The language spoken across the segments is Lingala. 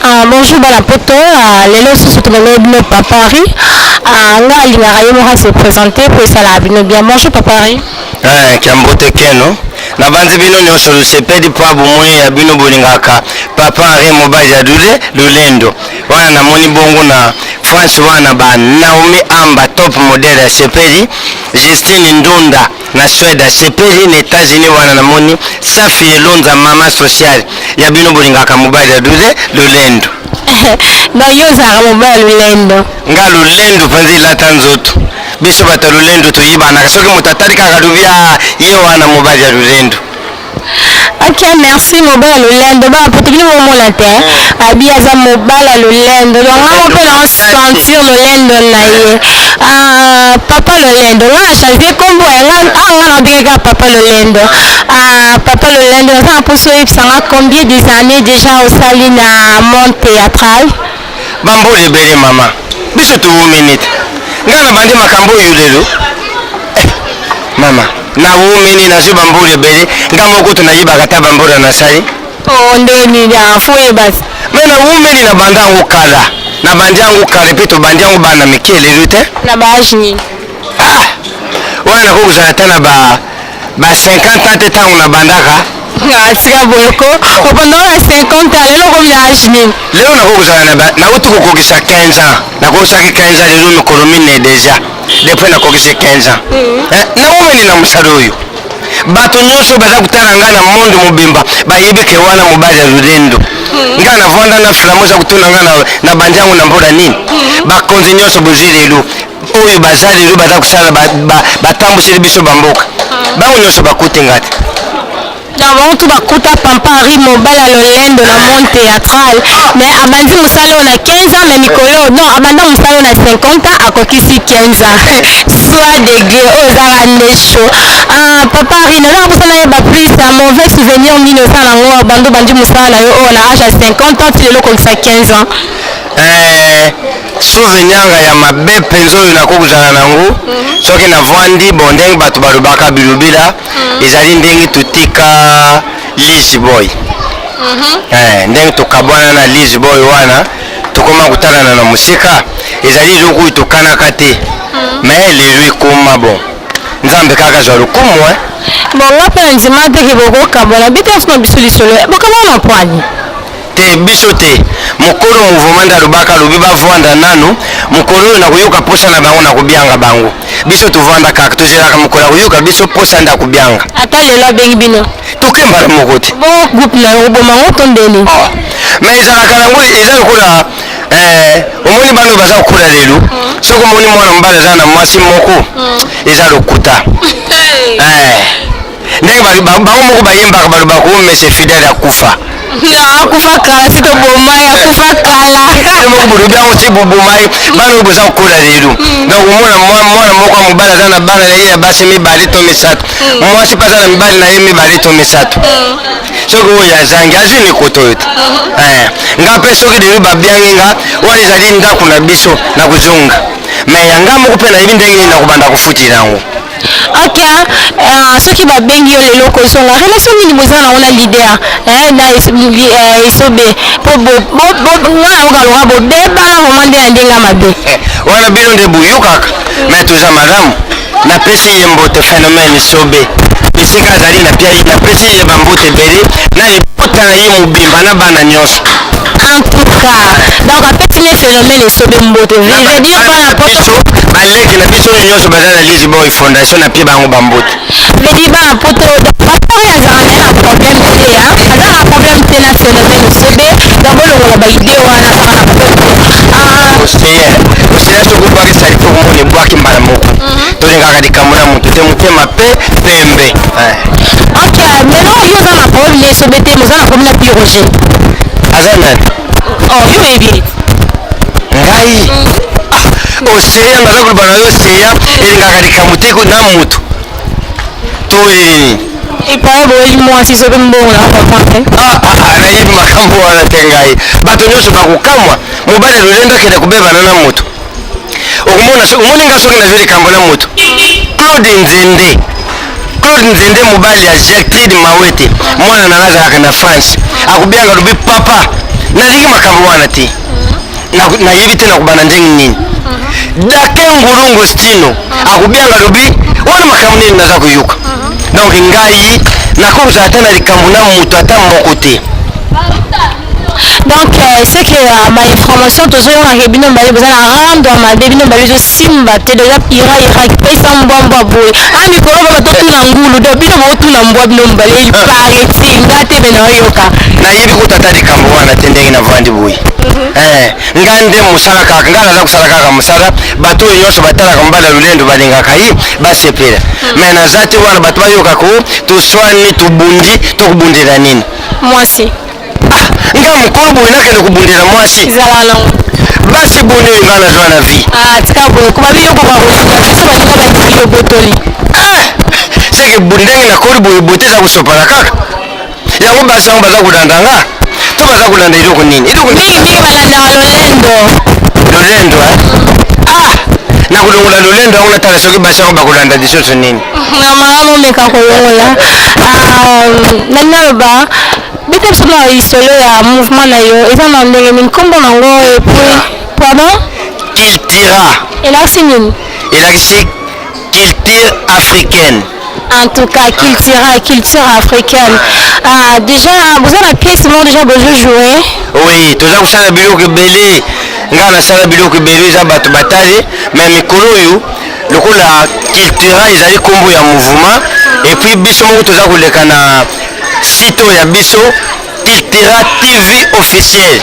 Bonjour bana poto, lelo susu tunalobi Papari. Nga alingaka ye moka se présenter pour esala bino bien. Bonjour Papari. Kiambote keno. Na banzi bino nyonso lusepedi po abumwe ya bino bolingaka Papari mobali ya lulendo. Wana na moni bongo na France wana ba Naomi Amba top model ya sepedi. Justine Ndunda na Sweden sepedi na États-Unis wana na moni Safi Elonza mama social ya bino bolingaka mobali ya lulendo. Na yoza mobali lulendo. Nga lulendo panzi lata nzoto. Biso bata lulendo tuyibana kasoki mutatari kakalubia ye wana mobali ya lulendo. Ok, merci mobile lulendo. Ba potikini momona te. Abia za mobile lulendo. Donc on peut en sentir lulendo na ye. Papa lulendo. Nga changer combo nga na bika papa lulendo. Papa lulendo ça pour so ça combien des années déjà au sali na monde théâtral? Bambo lebele mama. Biso tu minute. Nga na bandi makambo yulelo. Mama. Na umini na zuba mbule bele ngamo ko tunayiba kata bambura na sali ndeni ya fuye basi mena umini na bandangu kala na bandangu kala pito bandangu bana mikele rute na baashini wana ko kuzana tana ba 50 ans tangu na bandaka sika boyoko opanda na 50 ans lelo ko baashini leo na ko kuzana na utu ko kisa 15 ans na ko saki 15 ans lelo mikolo mine deja depuis na kokise 15 ans na umeni na musalo uyu bato nyonso baza kutana nga na monde mobimba bayebike wana mobali ya lulendo nga na vanda na filamo za kutuna nga na banjangu na mbola nini bakonzi nyonso bozilelu oyo bazalelu baza kusala batambusili biso bamboka bango nyonso bakute ngati D'abord, tout va coûter Papari mobile à lulendo dans le monde théâtral. Mais abandi musalo on a 15 ans, mais Nicolo, non, abanda musalo on a 50 ans, à kokisi 15 ans. Soit dégueu, aux arabes chaud. Papari, non, vous savez, bah plus un mauvais souvenir, mino ça là, on abandonne bandi musalo, on a âge à 50 ans, tu le comme ça 15 ans. Souvenir ya mabe penzo na kokuzana nangu soki na vandi bondeng batu balubaka bilubila ezali ndengi tutika Liz Boy ndengi tukabwana na Liz Boy wana tukoma kutalana na musika ezali loku tukana kate mais lelo ikoma bon nzambe kaka zwa lukumu bon ngape nzima te ke boko kabona bitex no bisulisolo bokabona pwani te biso te mukolo mouvement ndalubaka lubi bavanda nanu mukolo na kuyuka posa na bango na kubyanga bango biso tuvanda kaka tozelaka mukolo kuyuka biso posa nda kubyanga ata lelo bengi bino tukembala mokote bo groupe na uboma ngoto ndeni mais ezalaka nango eza lokola omoni bano baza kokola lelo soki omoni mwana mobali aza na mwasi moko eza lokuta ndenge bango moko bayembaka balobaka omese fidele akufa akufa kala sito bomai akufa kala mo bulu bya oti bubumai bano boza kokola lelo donc mwana moko mobali aza na bana na ye basi mibali to misato mwasi paza na mibali na ye mibali to misato soki oyo azangi azwi likoto yote nga mpe soki lelo babyangi nga wana ezali ndako na biso na kozonga mais yanga moko mpe nayebi ndenge nini na kobanda kofutila yango ok soki babengi yo lelo kozonga relation nini boza nango na leader na esobe po nga okaloka bobebana moma nde na ndenge mabe wana bino nde boyokaka mais toza malamu napesi ye mbote phénomène sobe bisika azali napesi ye bambote ebele na libota na ye mobimba na bana nyonso en tout cas donc apesi ne phénomène esobe mbote veut dire bana poto baleki na biso oyo nyonso baza na Liz Boy fondation na pie bango bambote veut dire bana poto Papari azalaka na problème te aza na problème te na phénomène esobe donc olongola baide wana bana oseya sokobwakisa lifoko moni ebwaki mbala moko tolingaka likambo na moto te motema mpe pembe ok maintenant yo oza na problème na esobe te moza na problème na pyroge aza nani yo oyebi ngai oseya naza koloba na yo seya elingaka likambo te na moto toyini epaye boyeli mwasi soki mbongo na papa nayebi makambo wana te ngai bato nyonso bakokamwa mobali lolendo akende kobebana na moto omoni nga soki nazwi likambo na moto Claude Nzende mobali ya Jacqueline Mawete mwana na nazalaka na France akubyanga lobi papa naliki makambo wana te nayebi te nakubana ndenge nini dake ngulungu stino akubianga lobi wana makambo nini naza kuyuka donc ngai nakoza ata na likambo na moto ata moko te. Donc c'est que ma information tozoyokaka bino mbali boza na rendre mabe bino mbali ezosimba te deja ira pesa mbwambwa boye mikolo baba totuna ngulu do bino bootuna mbwa bino mbali ipareti nga te bena oyoka nayebi kutata likambo wana te ndenge navandi boye nga nde mosala kaka nga naza kosala kaka mosala bato oyo nyonso batalaka mobala lolendo balingaka ye basepela me naza te wana bato bayokaka toswani tobundi tokobundela nini mwasi nga mokolo boye nakende kobundela mwasi basi boni oyo nga nazwa na vie tika boye kuba biyokoka kobiso balinga bandiki yobotoli seke ndenge nakoli boye bote eza kosopana kaka yango basi yango baza kolanda nga to baza kolanda eloko nini mingi balandaka lolendo nakolongola lolendo yango natala soki basi yango bakolanda lisusu nini na malamu omeka kolongola naloba beta biso na lisolo ya mouvement na yo eza na ndenge nini nkombo nango epuis pardon Kiltira elakisi nini elakisi culture africaine. En tout cas, culture africaine. Déjà, vous avez la pièce, non déjà besoin de jouer. Oui, tout ça, vous savez, biloko belé, ngana sala biloko belé, ça bat bataille, mais mikolo yo, le coup la culture, ils allaient combo ya mouvement, et puis biso mo tout ça vous le kana site ya biso Kiltira TV officiel.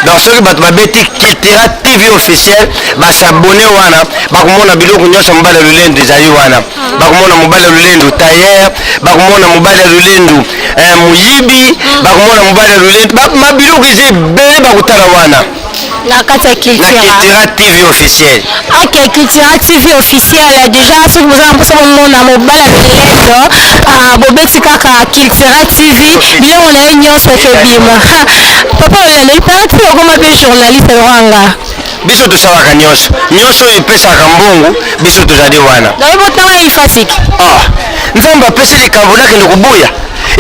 Donc ceux qui battent babeti Kiltira TV officiel basabone wana bakumona biloko nyonso mobala lulendo ezali wana bakumona mobala lulendo tailleur bakumona mobala lulendo muyibi bakumona mobala lulendo mabiloko ezi ebele bakutala wana na kati ya Kiltira TV officiel. Ok, Kiltira TV officiel déjà soki bozala mposa bomona mobala lulendo bobeti kaka Kiltira TV biloko na ye nyonso ekobima papa olendo liparati okoma mpe journaliste lwanga biso tosalaka nyonso oyo epesaka mbongo biso tozali wana botanga ifasiki nzambe apesi likambo nakende koboya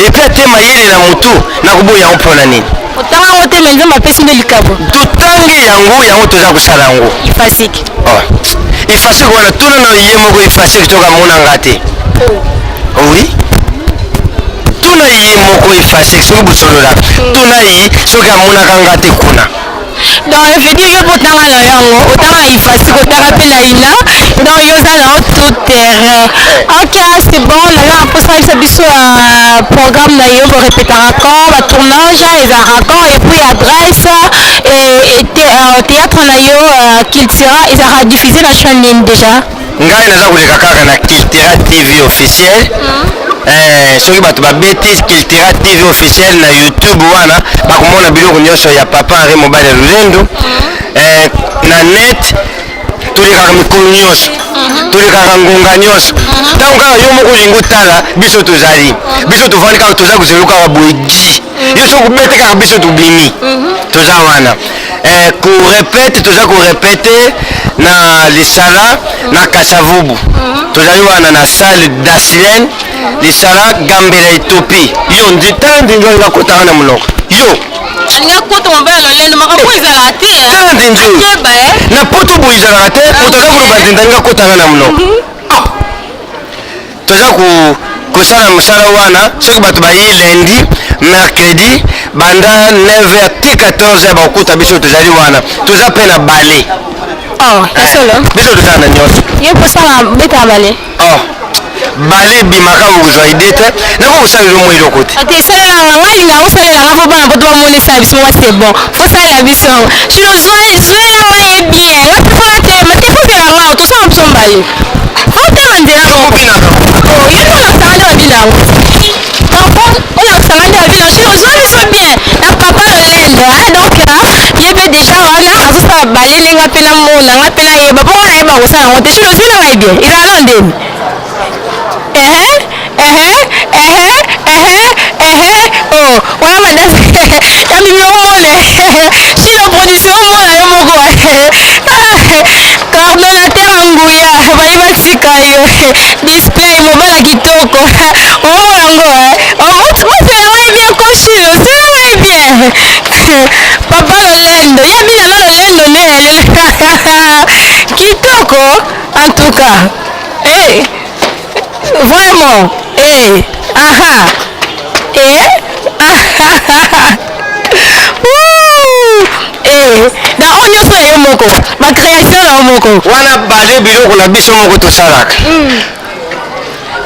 epi atema yele na motu nakoboya yango mpona nini otanga yango te me nzambe apesi nde likambo totangi yango toza kosala yango ifasiki ifasiki wana tuna na ye moko ifasiki tokamonanga te oui tuna ye moko ifasiki soki bosololaka tuna ye soki amonaka nga te kuna donc je veux dire yo botanga na yango otanga ifasiki otanga mpe na ina donc yo oza na tout terrain ok c'est bon nanga mposa bisa biso ya programme na yo borepetaka quand batournage ezalaka quand et puis adresse théâtre na yo Kiltira ezalaka diffusé na chaîne nini déjà ngai naza koleka kaka na Kiltira TV officiel soki bato babeti Kiltira TV officiel na YouTube wana bakomona biloko nyonso ya papa Henri mobali lulendo na net tolekaka mikolo nyonso tolekaka ngonga nyonso ntango kaka yo moko olingi otala biso tozali biso tovandi kaka toza kozelu kaka boegi yo soki obete kaka biso tobimi toza wana korepete toza korepete na lisala na kasavubu tozali wana na salle d'Aslène lisala gambela Ethiopie yo nditala ndinzo ngakotaka na monoko yo ngakota mobala lolendo makambo ezalaka te tala ndinzo na poto boye ezalaka te otoza koloba ndinda ngakotaka na monoko toza kosala mosala wana soki bato bayi lundi mercredi banda 9h ti 14h bakokuta biso tozali wana toza mpe na bale biso tozala na nyonso ye posala betaka bale bale ebimaka okozwa ide te nako kosalela mwa eloko te ok esalelanga ngai linga kosalelanga fo bana poto bamonisa biso mwa c'est bon fosalela biso yango sino zwelanga ye bien nga mpe fona tema te fotelanga tosala biso mbale fotema nzela yoko binaka yo tolakosanga nde babina yango olakosanga nde babina sino zwa biso bien na papa lolendo donc ye mpe déjà wana azosala bale ndenga mpe namona nga mpe nayeba mpo nga nayeba kosala yango te sino zwelanga ye bien ezalaka ndeni wana madame yamimi omone sino production omona yo moko coordonnateur anguya bali batika yo display mobala kitoko omona yango moselanga ye bien koshino selanga ye bien papa lolendo ya bina na lolendo ne kitoko en tout cas vraiment na oyo nyonso na yo moko bacréation na yo moko wana bale biloko na biso moko tosalaka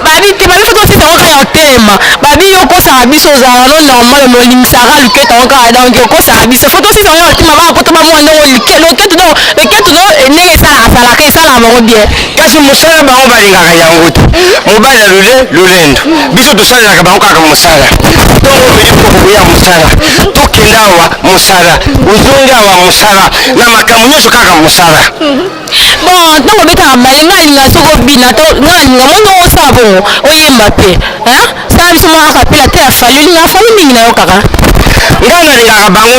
babi te babi foto osisa ngo kaka otema babi okosaka biso ozala no normal molimisaka luketo ngo kaka donc okosaka biso foto osisa ngo otema baka poto bamwa ndongo loketo no ndenge asalaka esalaka bango bien kasi mosala bango balingaka yango te mobali ya lolendo biso tosalelaka bango kaka mosala ntongo milipoko ya mosala tokende awa mosala ozongi awa mosala na makambo nyonso kaka mosala bon ntango obetaka bale nga alinga soki obina nga alinga mondo osala bongo oyemba mpe sala biso mwa akapela te afali olinga afali mingi na yo kaka nga nalingaka bango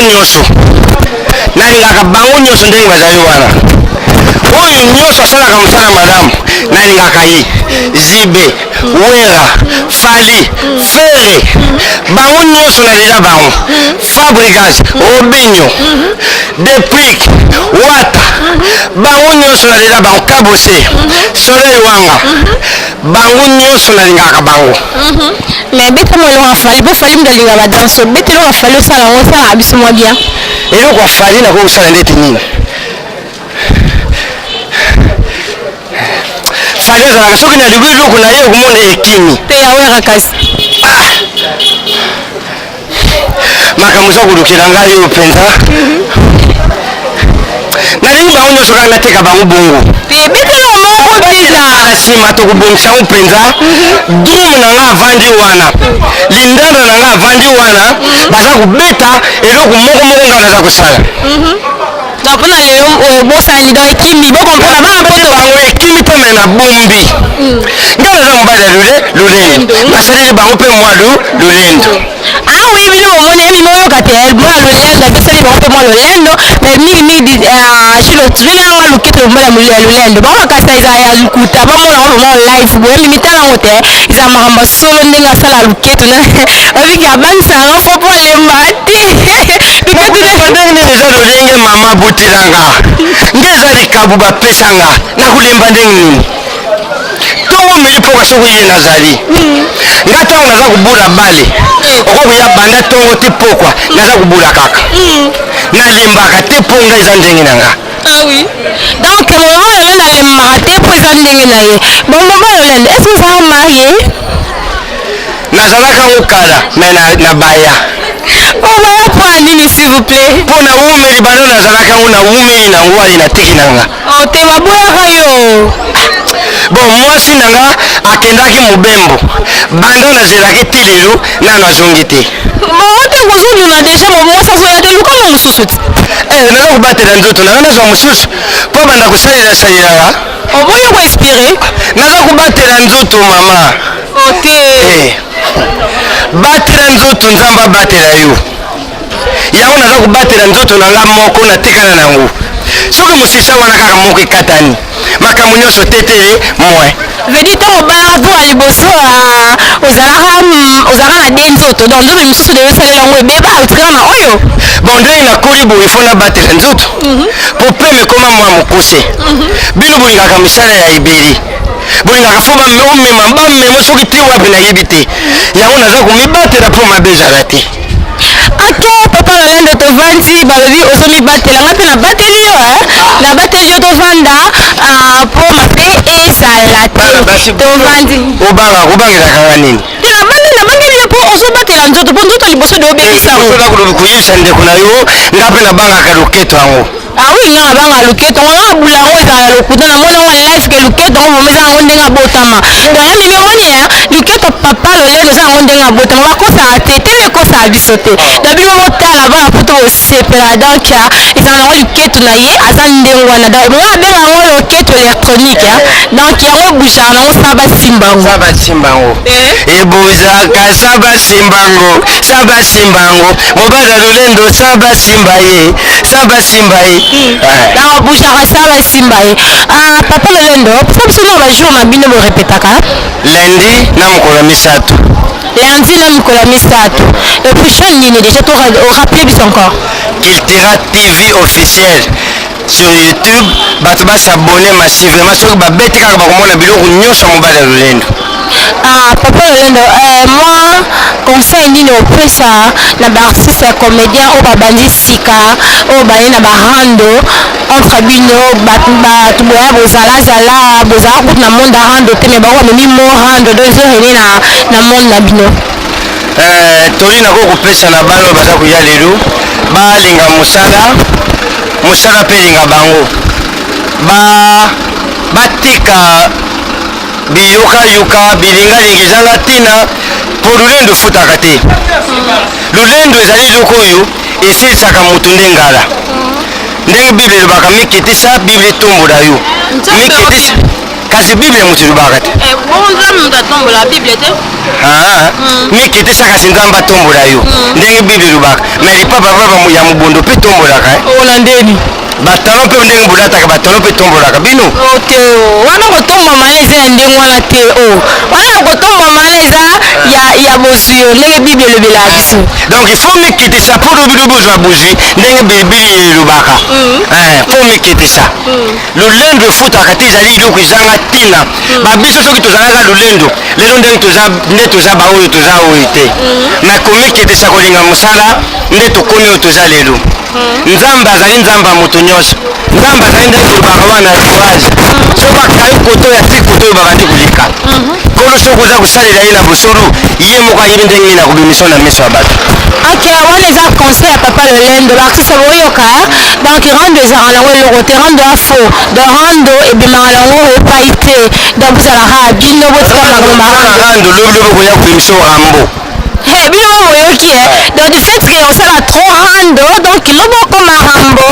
nyonso ndenge bazali wana oyo nyonso asalaka mosala malamu nalingaka ye zibe wera fali fere bango nyonso nalela bango fabricage robinio deprik wata bango nyonso nalela bango kabose soleil wanga bango nyonso nalingaka bango mais betamo eloko afali mpo fali mudalinga badanso bete eloko afali osala yango osalaka biso mwa bien eloko afali nakokosala ndeti nini fali azalaka soki nalingi eloko na ye okomona ekimi te yawera kasi makambo eza kolukela ngai oyo mpenza nalingi bango nyonso kaka nateka bango bongo betelo moko deja nsima tokobongisa ngo mpenza drum na nga avandi wana lindanda na nga avandi wana baza kobeta eloko moko nga naza kosala mpona lelo bosani do ekimi bokompona bana poto bango ekimi te me na bombi nga naza mobali ya lolendo nasaleli bango mpe mwa lolendo oui bino bomoni ebimi oyoka te mwa lolendo apesali bango mpe mwa lolendo mais mingimingi vinanga luketo mobali ya lolendo bango makasi ezala ya lukuta bamona ngo mama live boye mimitala yango te ezala makambo solo ndenge asala luketo babiki abanisanga fo po alemba te ndenge nini eza lolenge mama butilanga nge eza likabu bapesanga nakolemba ndenge nini ntongo milipoka soki ye nazali nga ntango naza kobula bale okokoya banda ntongo te pokwa naza kobula kaka nalembaka te mpo nga eza ndenge na nga donc mama lolendo alembaka te mpo eza ndenge na ye bon mama lolendo est ce que ozala marie nazalaka ngo kala me na baya obaya mpo ya nini s'il vous plaît mpo na wumeli banda nazalaka ngo na wumeli nango ali na teki na nga te baboyaka yo bon mwasi na nga akendaki mobembo banda nazelaki te lelo nano azongi te ote kozonduna deja mwasi azoya te lukama mosusu te naza kobatela nzoto nanga nazwa mosusu mpo banda kosalelasalelanga oboyi koinspire naza kobatela nzoto mama batela nzoto nzambe abatela yo yango naza kobatela nzoto na nga moko natekana nango soki mosisa wana kaka moko ekatani makambo nyonso tetele moin vedi ntango obalaka mpo ya liboso ozalaka na de nzoto donc nzoto mosusu deyo esalela yango ebeba otikaka na oyo bon ndenge nakoli boye fo nabatela nzoto po peme ekoma mwa mokuse bino bolingaka misala ya ebele bolingaka fo omema bamemo soki te wapi nayebi te yango naza komibatela mpo mabe ezala te ok papa lolendo tovandi balobi ozomibatela nga mpe nabateli yo nabateli yo tovanda mpo mabe ezala te tovandi obangelaka nga nini te nabangeli yo mpo ozobatela nzoto mpo nzoto liboso de obebisango koyebisa ndeko na yo nga mpe nabangaka loketo yango oui nga nabanga luketo ngo nga bula yango ezala lokuta namoni yango live ke luketo ngo mama eza yango ndenge abotama donc ndenge omoni luketo papa lolendo eza yango ndenge abotama bakosaka te tele ekosaka biso te na bino motala bana poto bosepela donc ezala nango luketo na ye aza ndenge wana donc nga abenga yango loketo électronique donc yango bouchaka nango saba simbango ebuzaka saba simbango mobali ya lolendo saba simba ye donc bouchaka saba simba ye papa lolendo posa biso na bajour na bino borepetaka lundi na mokolo misato et puis chaîne nini déjà rappelez biso encore Cultura TV officiel sur YouTube bato basabone massivement soki babeti kaka bakomona biloko nyonso mobali ya lolendo papa lolendo moi conseil nini opesa na baartiste ya comédien oyo babandi sika oyo baye na barando entre bino bato boya bozala kutu na monde arando te me bango bamemi mo rando dozorene na monde na bino toli nakoki kopesa na bana oyo baza koya lelo balinga mosala mpe elinga bango batika biyokayuka bilingalinga ezanga ntina mpo lolendo efutaka te lolendo ezali eloko oyo esilisaka motu nde ngala ndenge bible elobaka mikitisa bible etombola yo mikitisa kasi bible moto elobaka te mikitisa kasi nzambe atombola yo ndenge bible elobaka me lipapa ya mobondo mpe etombolaka ona ndeni batalo mpe ndenge bolataka batalo mpe etombolaka bino te wana kotombama eza ya ndenge wana te wana kotombama eza ya bozwi yo ndenge bible elobelaka biso donc il faut mikitisa mpo lobilobi ozwa bozwi ndenge bibili elobaka mpo mikitisa lolendo efutaka te ezali eloko ezanga ntina babiso soki tozalaka lolendo lelo ndenge nde toza baoyo toza oyo te na komikitisa kolinga mosala nde tokomi oyo toza lelo nzambe azali nzambe ya moto nyonso nzambe azali ndenge elobaka wana courage soki akali koto ya ti koto oyo babandi koleka kolo soki oza kosalela ye na bosolo ye moko ayebi ndenge nini akobimisa na miso ya bato ok wana eza conseil ya papa lolendo baartiste boyoka donc rando ezalaka nango eloko te rando ya faux donc rando ebimaka nango epai te donc bozalaka bino botikarando lobilobi koya kobimisa rambo bino boyoki donc du fait que osala trop rando donc lobokoma rambo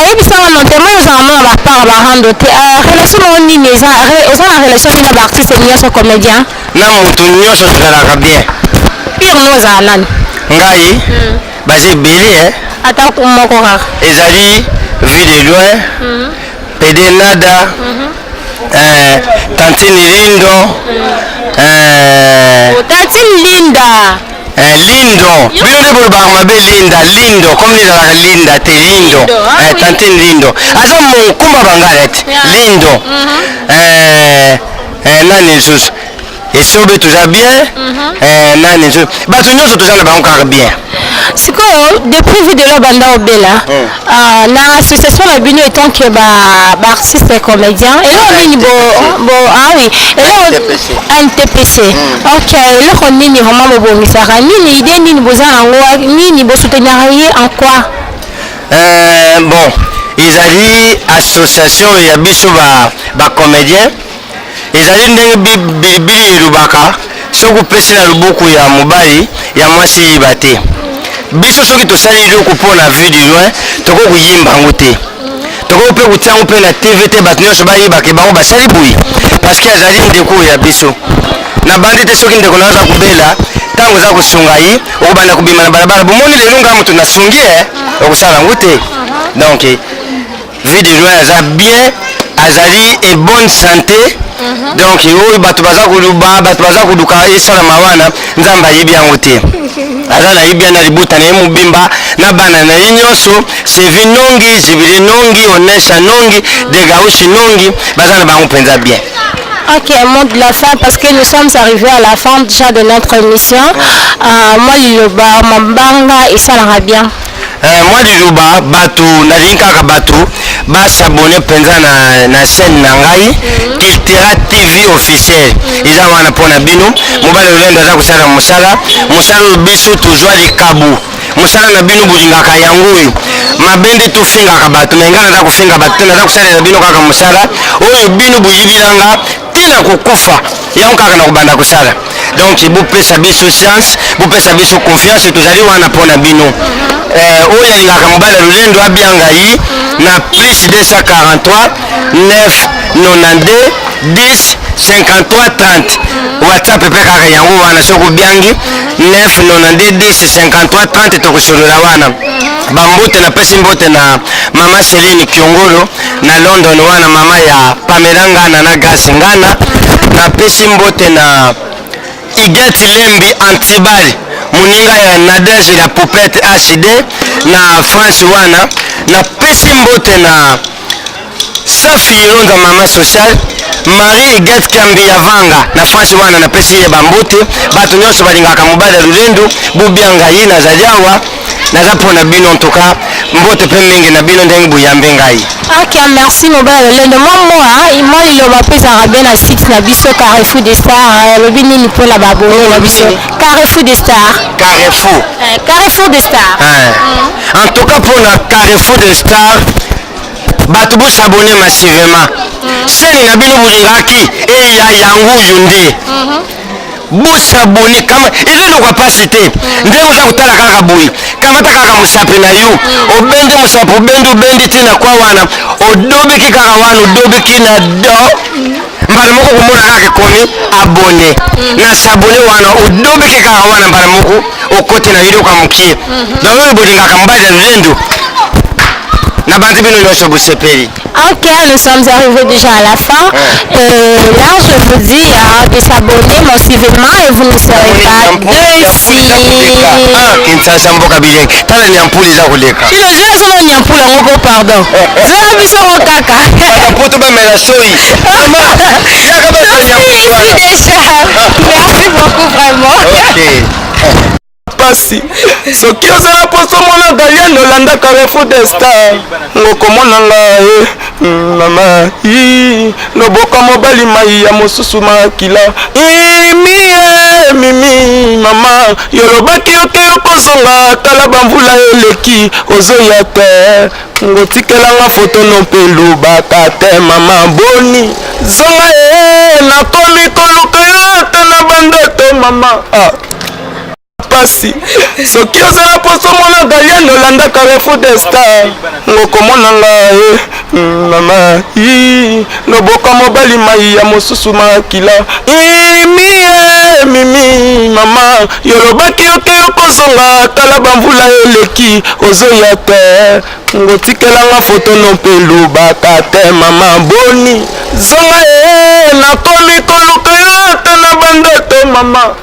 yebisanga nontemo ozala mona bapart barando te relation nango nini oza na relation nini na baartiste nyonso comédien na moto nyonso tozalaka bien pire no ozala nani ngai baza ebele ata moko kaka ezali vie de loin pede nada tantine lindo tantine linda lindo bino nde bolobaka mabe lindo comme nizalaka linda te lindo tantine lindo aza mokumba bangala te lindo nani lisusu esobe toza bien nani lisusu bato nyonso toza na bango kaka bien sikoyo depuis video banda obela na association na bino etant que baartiste comédien eloko nini NTPC ok eloko nini vraiment bobongisaka nini idée nini boza nango nini bosouteniraka ye en quoi bon ezali association ya biso bacomédien ezali ndenge bilibili elobaka soki opesi na loboko ya mobali ya mwasi yeba te biso soki tosali eloko mpona vue du loin tokoki koyimba yango te tokoki mpe kotia yango mpe na tv te bato nyonso bayebaka bango basali boye parceke azali ndeko ya biso na bandi te soki ndeko na aza kobela ntango oza kosunga ye okobanda kobima na balabala bomoni lelo ngai moto nasungi okosala yango te donc vue du loin aza bien azali e bonne santé donc oyo bato baza koluba bato baza koluka esalama wana nzambe ayebi yango te aza nayebi na libota na ye mobimba na bana na ye nyonso sevi nongi jibili nongi onesha nongi degaushi nongi baza na bango mpenza bien. Ok, mot de la fin parce que nous sommes arrivés à la fin déjà de notre émission. Moi liloba mambanga esalaka bien. Moi liloba bato nalingi kaka bato basabone mpenza na chaîne na ngai Cultura TV officiel eza wana mpona bino mobali lolendo aza kosala mosala oyo biso tozwa likabu mosala na bino bolingaka yango oyo mabende tofingaka bato me ngai naza kofinga bato te naza kosalela bino kaka mosala oyo bino boyibilanga tina kokufa yango kaka na kobanda kosala donc bopesa biso chance bopesa biso confiance tozali wana mpona bino oyo alingaka mobali ya lolendo abia ngai na plus 243 992 10 53 30 whatsapp mpe kaka yango wana soki obiangi 992 10 53 30 tokosolola wana bambote napesi mbote na mama Celine Kiongolo na London wana mama ya Pamela Ngana na Gasi Ngana napesi mbote na Igeti Lembi Antibali muninga ya Nadege la Poupette HD na France wana napesi mbote na Safi Ilonga mama social Marie Igeti Kambi ya Vanga na France wana napesi ye bambote bato nyonso balingaka mobali ya lolendo bubianga yi na zaliawa naza mpona bino en tout cas mbote mpe mingi na bino ndenge boyambe ngai. Ok, merci mobali ya lolendo moi liloba mpe ezalaka bien na site na biso Carrefour des Stars lobi nini mpona babone na biso Carrefour des Stars Carrefour des Stars en tout cas mpona Carrefour des Stars bato bosabone massivement seni na bino bolingaki eya yango yunde bosabone kama elelokwa pasi te ndenge oza kotala kaka boye kamata kaka mosapi na yo obende mosapi obendi ntina kwa wana odobiki kaka wana odobiki na do mbala moko komona kaka ekomi abone na sabone wana odobiki kaka wana mbala moko okoti na video kwa mokie na oyo bolingaka mobali ya lolendo na bandi bino nyonso bosepeli. Ok, nous sommes arrivés déjà à la fin. Là, je vous dis de s'abonner massivement et vous ne serez pas déçus. Kinshasa mboka bilenge. Tala nyampuli za koleka. Kilo je solo nyampuli ngoko pardon. Zela biso kaka. Poto ba mela soi. Merci beaucoup vraiment. OK. Pasi soki ozala poso mona galien olanda Carrefour des Stars ngokomona ngai mama loboka mobali mai ya mosusu makila mimi mama yolobaki oke okozonga tala bamvula eleki ozoya te ngotikelanga foto no mpe lobaka te mama boni zonga nakomi koluka yo te na bandoto mama pasi soki ozala poso mona galien olanda Carrefour des Stars ngokomona ngai mama loboka mobali mai ya mosusu makila mimi mama yolobaki oke okozonga tala bamvula eleki ozoya te ngotikelanga foto no mpe lobaka te mama boni zonga nakomi koluka yo te na bandoto mama